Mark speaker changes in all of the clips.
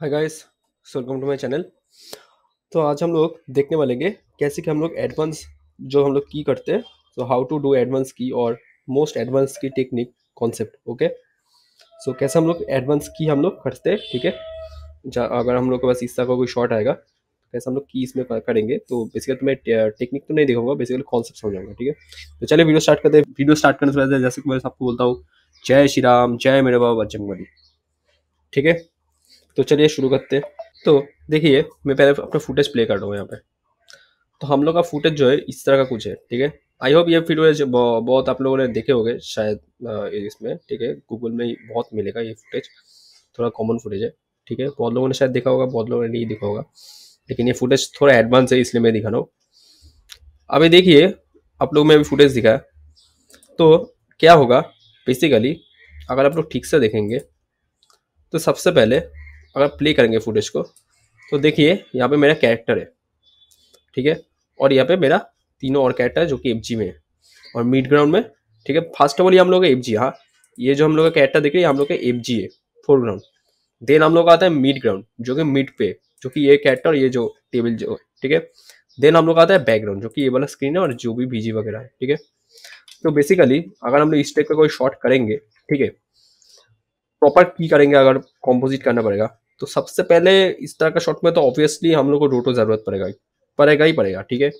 Speaker 1: Hi guys, welcome to my channel. तो आज हम लोग देखने वाले हैं कैसे कि हम लोग एडवांस जो हम लोग की करते हैं, तो हाउ टू डू एडवांस की और मोस्ट एडवांस की टेक्निक कॉन्सेप्ट। ओके, सो कैसे हम लोग एडवांस की हम लोग करते हैं, ठीक है। अगर हम लोग के पास इस तरह का कोई शॉट आएगा तो कैसे हम लोग की इसमें करेंगे, तो बेसिकली तो मैं टेक्निक तो नहीं दिखाऊंगा, बेसिकली कॉन्सेप्ट समझाऊंगा, ठीक है। तो चलिए वीडियो स्टार्ट करते हैं। वीडियो स्टार्ट करने से पहले जैसे कि मैं सबको बोलता हूँ, जय श्री राम, जय मेरे बाबा बजरंगबली, ठीक है। तो चलिए शुरू करते हैं। तो देखिए, मैं पहले अपना फुटेज प्ले कर रहा हूँ यहाँ पे। तो हम लोग का फुटेज जो है इस तरह का कुछ है, ठीक है। आई होप ये फुटेज बहुत आप लोगों ने देखे होंगे शायद, इसमें, ठीक है। गूगल में बहुत मिलेगा ये फुटेज, थोड़ा कॉमन फुटेज है, ठीक है। बहुत लोगों ने शायद देखा होगा, बहुत लोगों ने नहीं देखा होगा, लेकिन ये फुटेज थोड़ा एडवांस है, इसलिए मैं दिखा रहा हूँ। अभी देखिए, आप लोग में अभी फुटेज दिखा, तो क्या होगा बेसिकली, अगर आप लोग ठीक से देखेंगे तो सबसे पहले अगर प्ले करेंगे फुटेज को, तो देखिए यहाँ पे मेरा कैरेक्टर है, ठीक है। और यहाँ पे मेरा तीनों और कैरेक्टर है जो कि एफजी में है, और मिड ग्राउंड में, ठीक है। फर्स्ट ऑफ ऑल ये हम लोग का एफजी, हाँ, ये जो हम लोग का कैरेक्टर दिख रही है हम लोग का एफजी है, फोरग्राउंड। देन हम लोग का आता है मिड ग्राउंड जो कि मिड पे, जो कि ये कैरेक्टर, ये जो टेबल जो, ठीक है। देन हम लोग का आता है बैकग्राउंड जो कि ये वाला स्क्रीन है और जो भी बीजी वगैरह है, ठीक है। तो बेसिकली अगर हम लोग इस टाइप का कोई शॉट करेंगे, ठीक है, प्रॉपर की करेंगे, अगर कॉम्पोजिट करना पड़ेगा, तो सबसे पहले इस तरह का शॉट में तो ऑब्वियसली हम लोग को रोटो जरूरत पड़ेगा ही पड़ेगा, ठीक है।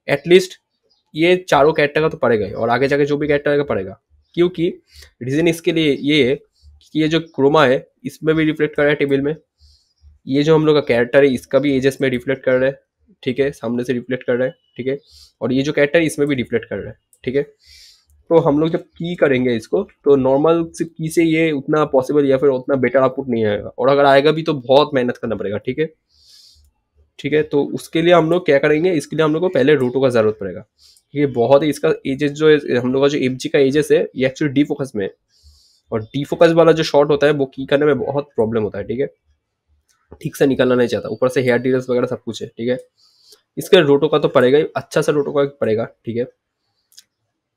Speaker 1: एटलीस्ट ये चारों कैरेक्टर का तो पड़ेगा ही, और आगे जाके जो भी कैरेक्टर आएगा पड़ेगा, क्योंकि रीजन इसके लिए ये है कि ये जो क्रोमा है इसमें भी रिफ्लेक्ट कर रहा है टेबल में, ये जो हम लोग का कैरेक्टर है इसका भी एजेस में रिफ्लेक्ट कर रहा है, ठीक है, सामने से रिफ्लेक्ट कर रहा है, ठीक है। और ये जो कैरेक्टर है इसमें भी रिफ्लेक्ट कर रहा है, ठीक है। तो हम लोग जब की करेंगे इसको, तो नॉर्मल से की से ये उतना पॉसिबल या फिर उतना बेटर आउटपुट नहीं आएगा, और अगर आएगा भी तो बहुत मेहनत करना पड़ेगा, ठीक है। ठीक है, तो उसके लिए हम लोग क्या करेंगे, इसके लिए हम लोग को पहले रूटो का जरूरत पड़ेगा। ये बहुत ही, इसका एजेस जो है हम लोग का, जो एफजी का एजेस है ये एक्चुअली डी फोकस में है, और डी फोकस वाला जो शॉट होता है वो की करने में बहुत प्रॉब्लम होता है, ठीक है। ठीक से निकलना नहीं चाहता, ऊपर से हेयर डिटेल्स वगैरह सब कुछ है, ठीक है। इसके रोटो का तो पड़ेगा ही, अच्छा सा रोटो का पड़ेगा, ठीक है।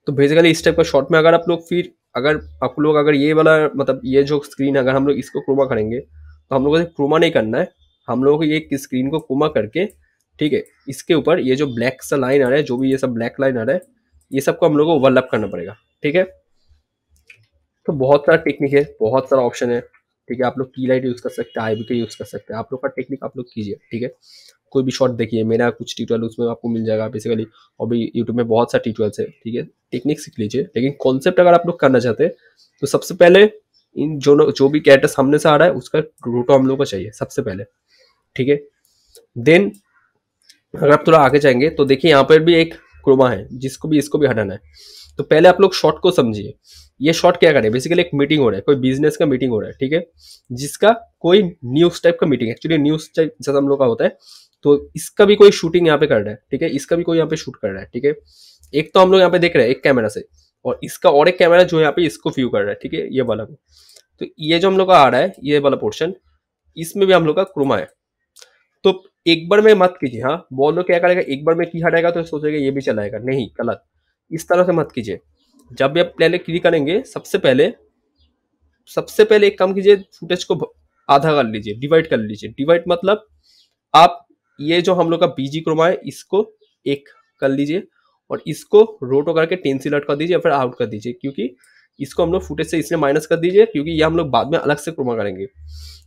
Speaker 1: तो बेसिकली इस टाइप का शॉट में अगर आप लोग फिर, अगर आप लोग अगर ये वाला मतलब ये जो स्क्रीन है अगर हम लोग इसको क्रोमा करेंगे, तो हम लोगों को क्रोमा नहीं करना है, हम लोगों को ये स्क्रीन को क्रोमा करके, ठीक है, इसके ऊपर ये जो ब्लैक सा लाइन आ रहा है, जो भी ये सब ब्लैक लाइन आ रहा है, ये सबको हम लोग को ओवरलैप करना पड़ेगा, ठीक है। तो बहुत सारा टेक्निक है, बहुत सारा ऑप्शन है, ठीक है। आप लोग की लाइट यूज कर सकते हैं, आईबी का यूज कर सकते हैं, आप लोग का टेक्निक आप लोग कीजिए, ठीक है। कोई भी शॉट देखिए, मेरा कुछ ट्यूटोरियल उसमें आपको मिल जाएगा बेसिकली, और भी यूट्यूब में बहुत सारे ट्यूटोरियल्स है, ठीक है। टेक्निक सीख लीजिए, लेकिन कॉन्सेप्ट अगर आप लोग करना चाहते हैं तो सबसे पहले इन जो भी कैरेक्टर सामने से आ रहा है उसका रूटो हम लोग को चाहिए सबसे पहले, ठीक है। देन अगर आप थोड़ा आगे जाएंगे तो देखिए यहाँ पर भी एक क्रोमा है जिसको भी, इसको भी हटाना है। तो पहले आप लोग शॉट को समझिए, ये शॉट क्या करे, बेसिकली एक मीटिंग हो रहा है, कोई बिजनेस का मीटिंग हो रहा है, ठीक है, जिसका कोई न्यूज टाइप का मीटिंग, एक्चुअली न्यूज टाइप जैसा हम लोग का होता है। तो इसका भी कोई शूटिंग यहाँ पे कर रहा है, ठीक है, इसका भी कोई यहाँ पे शूट कर रहा है, ठीक है। एक तो हम लोग यहाँ पे देख रहे हैं एक कैमरा से, और इसका और एक कैमरा जो यहाँ पे इसको व्यू कर रहा है, ठीक है, ये वाला को। तो ये जो हम लोग का आ रहा है ये वाला पोर्शन, इसमें भी हम लोग का क्रोमा है। तो एक बार में मत कीजिए, हाँ, बहुत लोग क्या करेगा, एक बार में की हटाएगा तो सोचेगा ये भी चलाएगा, नहीं, गलत। इस तरह से मत कीजिए। जब भी आप पहले क्लिक करेंगे, सबसे पहले एक काम कीजिए, फुटेज को आधा कर लीजिए, डिवाइड कर लीजिए। डिवाइड मतलब आप ये जो हम लोग का बीजी क्रोमा है इसको एक कर लीजिए, और इसको रोटो करके 10 सिलेक्ट कर दीजिए, फिर आउट कर दीजिए, क्योंकि इसको हम लोग फुटेज से इसलिए माइनस कर दीजिए क्योंकि ये हम लोग बाद में अलग से क्रोमा करेंगे,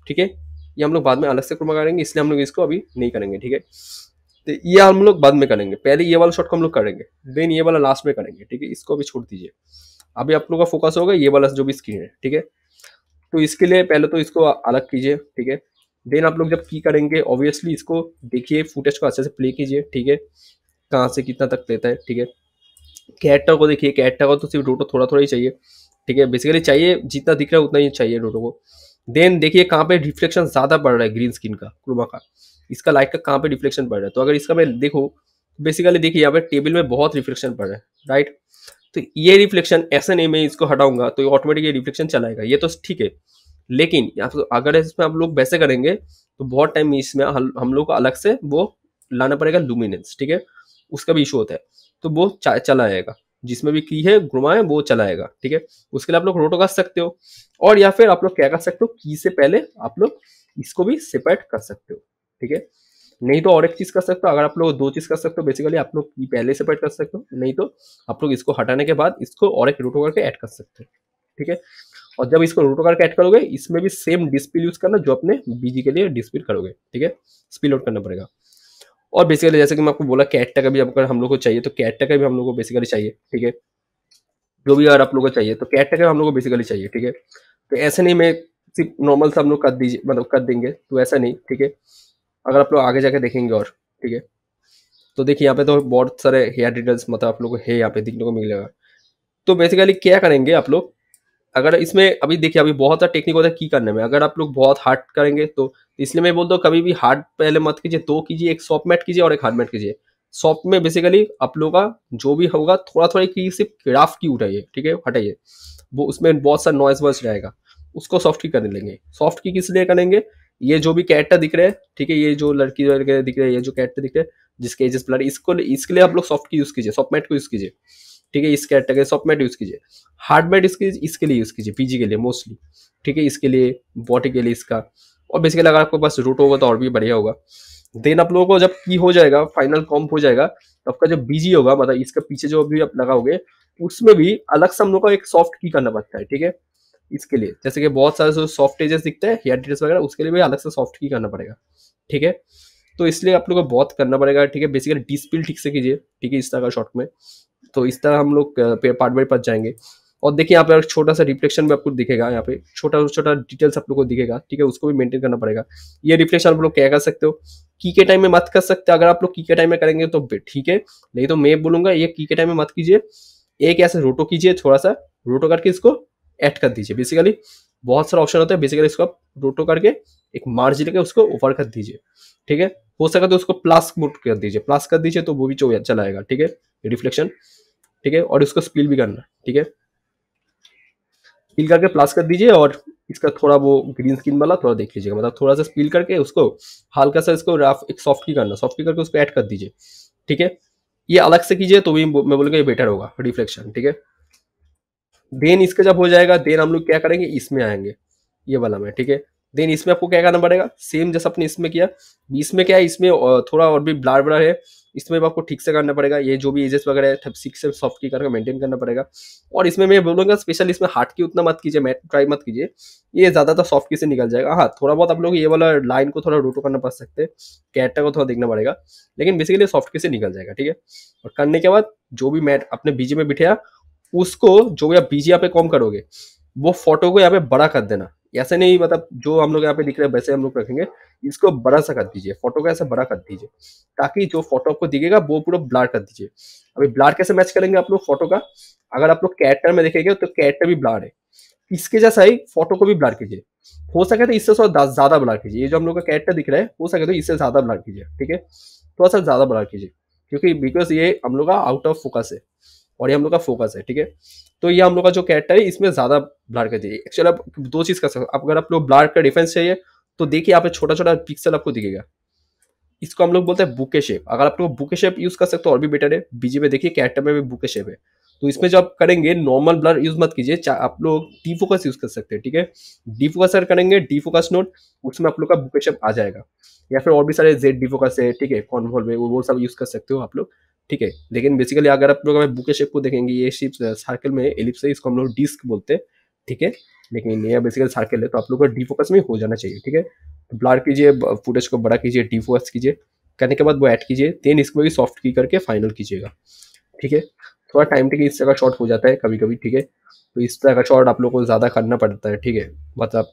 Speaker 1: ठीक है। ये हम लोग बाद में अलग से क्रोमा करेंगे, इसलिए हम लोग इसको अभी नहीं करेंगे, ठीक है। तो ये हम लोग बाद में करेंगे, पहले ये वाला शॉट को हम लोग करेंगे, देन ये वाला लास्ट में करेंगे, ठीक है। इसको अभी छोड़ दीजिए, अभी आप लोग का फोकस होगा ये वाला जो भी स्क्रीन है, ठीक है। तो इसके लिए पहले तो इसको अलग कीजिए, ठीक है। देन आप लोग जब की करेंगे ऑब्वियसली इसको देखिए, फुटेज को अच्छे से प्ले कीजिए, ठीक है, कहाँ से कितना तक लेता है, ठीक है। कैरेक्टर को देखिए, कैरेक्टर को तो सिर्फ रोटो थोड़ा थोड़ा ही चाहिए, ठीक है, बेसिकली चाहिए जितना दिख रहा है उतना ही चाहिए रोटो को। देन देखिए कहाँ पे रिफ्लेक्शन ज्यादा पड़ रहा है ग्रीन स्किन का, क्रोमा का, इसका लाइट का कहाँ पे रिफ्लेक्शन पड़ रहा है। तो अगर इसका मैं देखो, बेसिकली देखिए यहाँ पे टेबल में बहुत रिफ्लेक्शन पड़ रहा है, राइट। तो ये रिफ्लेक्शन ऐसा नहीं, मैं इसको हटाऊंगा तो ऑटोमेटिक ये रिफ्लेक्शन चलाएगा, ये तो ठीक है। लेकिन अगर इसमें आप लोग वैसे करेंगे तो बहुत टाइम इसमें हम लोग को अलग से वो लाना पड़ेगा लुमिनेंस, ठीक है, उसका भी इशू होता है। तो वो चला आएगा, जिसमें भी की है घुमा है वो चलाएगा, ठीक है। उसके लिए आप लोग रोटो कर सकते हो, और या फिर आप लोग क्या कर सकते हो, की से पहले आप लोग इसको भी सेपरेट कर सकते हो, ठीक है। नहीं तो और एक चीज कर सकते हो, अगर आप लोग दो चीज कर सकते हो बेसिकली, आप लोग की पहले सेपरेट कर सकते हो, नहीं तो आप लोग इसको हटाने के बाद इसको और एक रूट करके ऐड कर सकते हो, ठीक है। और जब इसको रूट करके ऐड करोगे, इसमें भी सेम डिस्प्ले यूज करना जो अपने बीजी के लिए डिस्प्ले करोगे, ठीक है। स्पिल आउट करना पड़ेगा। और बेसिकली जैसे कि मैं आपको बोला कैट का भी अगर हम लोग को चाहिए तो कैट का भी हम लोग को बेसिकली चाहिए, ठीक है। जो भी अगर आप लोगों को चाहिए तो कैट का हम लोग को बेसिकली चाहिए, ठीक है। तो ऐसे नहीं मैं सिर्फ नॉर्मल सा हम लोग कर दीजिए, मतलब कर देंगे तो ऐसा नहीं, ठीक है। अगर आप लोग आगे जाके देखेंगे और, ठीक है, तो देखिए यहाँ पे तो बहुत सारे हेयर डिटेल्स मतलब आप लोग को है यहाँ पे देखने को मिलेगा। तो बेसिकली क्या करेंगे आप लोग, अगर इसमें अभी देखिए अभी बहुत सारा टेक्निक होता है की करने में, अगर आप लोग बहुत हार्ड करेंगे तो इसलिए मैं बोलता हूँ कभी भी हार्ड पहले मत कीजिए, दो कीजिए, एक सॉफ्ट मैट कीजिए और एक हार्ड मैट कीजिए। सॉफ्ट में बेसिकली आप लोगों का जो भी होगा थोड़ा थोड़ा की सिर्फ ग्राफ की उठाइए, ठीक है, हटाइए, वो उसमें बहुत सा नॉइज वॉइस रहेगा, उसको सॉफ्ट की करने लेंगे। सॉफ्ट की किस लिए करेंगे, ये जो भी कैरेक्टर दिख रहे हैं, ठीक है, ये जो लड़की वगैरह दिख रहे हैं, ये जो कैरेक्टर दिख रहे हैं जिसके एजेस ब्लर, इसको इसके लिए आप लोग सॉफ्ट की यूज कीजिए, सॉफ्ट मैट को यूज कीजिए, ठीक है। इस कैरेक्टर के सॉफ्ट मैट यूज कीजिए, हार्ड मैट इसके लिए यूज कीजिए, पीजी के लिए मोस्टली, ठीक है, इसके लिए बॉडी के लिए इसका। और बेसिकली अगर आपके पास रूट होगा तो और भी बढ़िया होगा। देन आप लोगों को जब की हो जाएगा, फाइनल कॉम्प हो जाएगा, तो आपका जो बीजी होगा मतलब इसका पीछे जो भी आप लगाओगे उसमें भी अलग से हम लोग को एक सॉफ्ट की करना पड़ता है, ठीक है। इसके लिए जैसे कि बहुत सारे जो सॉफ्ट एजेस दिखते हैं हेयर डिटेल्स वगैरह, उसके लिए भी अलग से सॉफ्ट की करना पड़ेगा, ठीक है। तो इसलिए आप लोग को बहुत करना पड़ेगा, ठीक है। बेसिकली डिस्पिल ठीक से कीजिए, ठीक है, इस तरह का शॉर्ट में। तो इस तरह हम लोग पार्ट बाय पार्ट जाएंगे। और देखिए यहाँ पे छोटा सा रिफ्लेक्शन भी आपको दिखेगा, यहाँ पे छोटा छोटा डिटेल्स आप लोग को दिखेगा, ठीक है, उसको भी मेंटेन करना पड़ेगा। ये रिफ्लेक्शन आप लोग क्या कर सकते हो, की के टाइम में मत कर सकते, अगर आप लोग की के टाइम में करेंगे तो ठीक है, नहीं तो मैं बोलूंगा ये की के टाइम में मत कीजिए, एक ऐसे रोटो कीजिए, थोड़ा सा रोटो करके इसको ऐड कर दीजिए। बेसिकली बहुत सारा ऑप्शन होता है, बेसिकली इसको आप रोटो करके एक मार्जिन लेके उसको ओवर कर दीजिए, ठीक है। हो सका तो उसको प्लस मोड कर दीजिए, प्लस कर दीजिए तो वो भी चला आएगा, ठीक है, रिफ्लेक्शन, ठीक है। और इसको स्पिल भी करना, ठीक है, स्पिल करके प्लस कर दीजिए। और इसका थोड़ा वो ग्रीन स्क्रीन वाला थोड़ा देख लीजिएगा, मतलब थोड़ा सा स्पिल करके उसको हल्का सा इसको रफ एक सॉफ्ट की करना, सॉफ्ट की करके उसको ऐड कर दीजिए, ठीक है। ये अलग से कीजिए तो भी मैं बोलूंगा ये बेटर होगा रिफ्लेक्शन, ठीक है। देन इसका जब हो जाएगा, देन हम लोग क्या करेंगे, इसमें आएंगे ये वाला में, ठीक है। देन इसमें आपको क्या करना पड़ेगा, सेम जैसा अपने इसमें किया, इसमें क्या है, इसमें थोड़ा और भी ब्लर ब्लर है, इसमें भी आपको ठीक से करना पड़ेगा। ये जो भी एजेस वगैरह है सिक्स से सॉफ्ट की करके मेंटेन करना पड़ेगा। और इसमें मैं बोलूंगा स्पेशल इसमें हार्ड की उतना मत कीजिए, मैट ट्राई मत कीजिए, ये ज्यादातर सॉफ्ट की से निकल जाएगा। हाँ थोड़ा बहुत आप लोग ये वाला लाइन को थोड़ा रूटो करना पड़ सकते हैं, कैरेक्टर को थोड़ा देखना पड़ेगा, लेकिन बेसिकली सॉफ्ट की से निकल जाएगा, ठीक है। और करने के बाद जो भी मैट अपने बीजे में बिठाया उसको जो भी आप बीजी यहाँ पे कॉम करोगे वो फोटो को यहाँ पे बड़ा कर देना। ऐसे नहीं मतलब जो हम लोग यहाँ पे दिख रहे हैं वैसे हम लोग रखेंगे, इसको बड़ा सा कर दीजिए, फोटो को ऐसे बड़ा कर दीजिए ताकि जो फोटो आपको दिखेगा वो पूरा ब्लर कर दीजिए। अभी ब्लर कैसे मैच करेंगे आप लोग फोटो का, अगर आप लोग कैरेक्टर में देखेंगे तो कैरेक्टर भी ब्लर है, इसके जैसा ही फोटो को भी ब्लर कीजिए। हो सके तो इससे थोड़ा ज्यादा ब्लर कीजिए, ये जो हम लोग का कैरेक्टर दिख रहा है हो सके तो इससे ज्यादा ब्लर कीजिए, ठीक है, थोड़ा सा ज्यादा ब्लर कीजिए, क्योंकि बिकॉज ये हम लोग का आउट ऑफ फोकस है और ये हम लोग का फोकस है, ठीक है। तो ये हम लोग का जो कैरेक्टर है इसमें ज्यादा ब्लर कर दीजिए। एक्चुअली आप दो चीज कर सकते हो, अगर आप लोग ब्लर का डिफरेंस चाहिए तो देखिए यहाँ पे छोटा छोटा पिक्सल आपको दिखेगा, इसको हम लोग बोलते हैं बुके शेप। अगर आप लोग बुके शेप यूज कर सकते हो और भी बेटर है, बीजी में देखिए कैरेक्टर में भी बुके शेप है। तो इसमें जब आप करेंगे नॉर्मल ब्लर यूज मत कीजिए, आप लोग डी फोकस यूज कर सकते हैं, ठीक है। डी फोकस अगर करेंगे, डी फोकस नोट, उसमें आप लोग का बुके शेप आ जाएगा, या फिर और भी सारे जेड डी फोकस है, ठीक है, कॉन्वॉल्व है, वो सब यूज कर सकते हो आप लोग, ठीक है। लेकिन बेसिकली अगर आप लोग बुके शेप को देखेंगे, ये शेप सर्कल में एलिप्स है, इसको हम लोग डिस्क बोलते हैं, ठीक है। लेकिन ये बेसिकली सर्कल है तो आप लोग का डी फोकस में हो जाना चाहिए, ठीक है। ब्लर कीजिए, फुटेज को बड़ा कीजिए, डी फोकस कीजिए, करने के बाद वो ऐड कीजिए, देन इसको भी सॉफ्ट की करके फाइनल कीजिएगा, ठीक है। थोड़ा टाइम टेकिंग इस तरह का शॉट हो जाता है कभी कभी, ठीक है। तो इस तरह का शॉट आप लोग को ज़्यादा करना पड़ता है, ठीक है। मतलब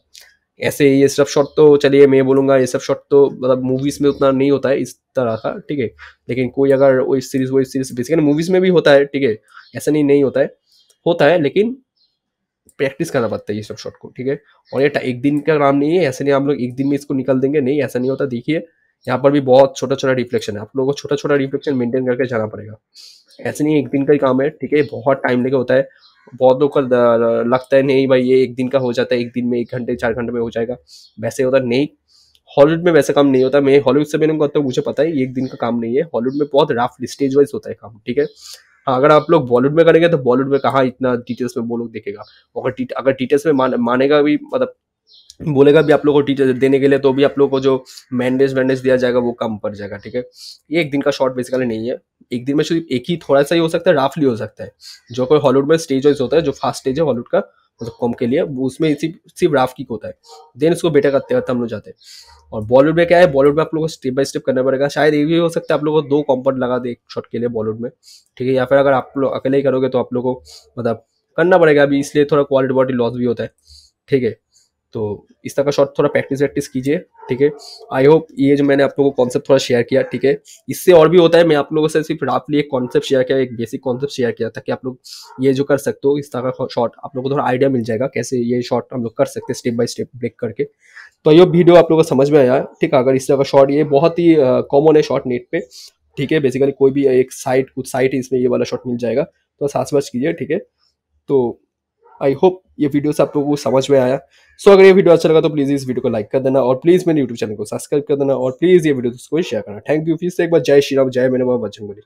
Speaker 1: ऐसे ये सब शॉट तो चलिए मैं बोलूँगा ये सब शॉट तो मतलब मूवीज़ में उतना नहीं होता है इस तरह का, ठीक है। लेकिन कोई अगर वो सीरीज बेसिकली मूवीज़ में भी होता है, ठीक है, ऐसा नहीं होता है, लेकिन प्रैक्टिस करना पड़ता है ये सब शॉट को, ठीक है। और ये एक दिन का काम नहीं है, ऐसे नहीं हम लोग एक दिन में इसको निकल देंगे, नहीं ऐसा नहीं होता। देखिए यहाँ पर भी बहुत छोटा छोटा रिफ्लेक्शन है, आप लोगों को छोटा छोटा रिफ्लेक्शन मेंटेन करके जाना पड़ेगा, ऐसे नहीं एक दिन का ही काम है, ठीक है, बहुत टाइम लेके होता है। बहुत लोग को लगता है नहीं भाई ये एक दिन का हो जाता है, एक दिन में 1 घंटे 4 घंटे में हो जाएगा, वैसे होता नहीं। हॉलीवुड में वैसे काम नहीं होता, मैं हॉलीवुड से मैंने करता हूँ, मुझे पता है ये एक दिन का काम नहीं है, हॉलीवुड में बहुत रफ स्टेज वाइज होता है काम, ठीक है। हाँ अगर आप लोग बॉलीवुड में करेंगे तो बॉलीवुड में कहाँ इतना डिटेल्स में वो लोग देखेगा, अगर डिटेल्स में मानेगा भी मतलब बोलेगा भी आप लोगों को टीचर देने के लिए, तो भी आप लोगों को जो मैंडेज वैंडेज दिया जाएगा वो कम पड़ जाएगा, ठीक है। ये एक दिन का शॉट बेसिकली नहीं है, एक दिन में सिर्फ एक ही थोड़ा सा ही हो सकता है, राफली हो सकता है। जो कोई हॉलीवुड में स्टेज वाइज होता है, जो फास्ट स्टेज है हॉलीवुड का मतलब कॉम के लिए, वो उसमें सिर्फ सिर्फ राफ किक होता है, देन उसको बेटा करते करते हम लोग जाते हैं। और बॉलीवुड में क्या है, बॉलीवुड में आप लोगों को स्टेप बाय स्टेप करना पड़ेगा, शायद ये भी हो सकता है आप लोगों को 2 कॉम्पोनेंट लगा दे एक शॉट के लिए बॉलीवुड में, ठीक है। या फिर अगर आप लोग अकेले ही करोगे तो आप लोगों को मतलब करना पड़ेगा अभी, इसलिए थोड़ा क्वालिटी बॉडी लॉस भी होता है, ठीक है। तो इस तरह का शॉट थोड़ा प्रैक्टिस वैक्टिस कीजिए, ठीक है। आई होप ये जो मैंने आप लोगों को कॉन्सेप्ट थोड़ा शेयर किया, ठीक है। इससे और भी होता है, मैं आप लोगों से सिर्फ राफली एक कॉन्सेप्ट शेयर किया, एक बेसिक कॉन्सेप्ट शेयर किया, ताकि आप लोग ये जो कर सकते हो इस तरह का शॉट आप लोगों को थोड़ा आइडिया मिल जाएगा कैसे ये शॉट हम लोग कर सकते हैं स्टेप बाय स्टेप ब्रेक करके। तो ये वीडियो आप लोगों को समझ में आया, ठीक है। अगर इस तरह का शॉट, ये बहुत ही कॉमन है शॉट नेट पे, ठीक है। बेसिकली कोई भी एक साइट, कुछ साइट है इसमें ये वाला शॉट मिल जाएगा, तो साथ साथ कीजिए, ठीक है। तो आई होप ये वीडियो से आप लोगों को समझ में आया। सो अगर ये वीडियो अच्छा लगा तो प्लीज इस वीडियो को लाइक कर देना, और प्लीज मेरे यूट्यूब चैनल को सब्सक्राइब कर देना, और प्लीज ये वीडियो को शेयर करना। Thank you. फिर से एक बार जय श्री राम, जय मेरे बाबा बजरंगबली।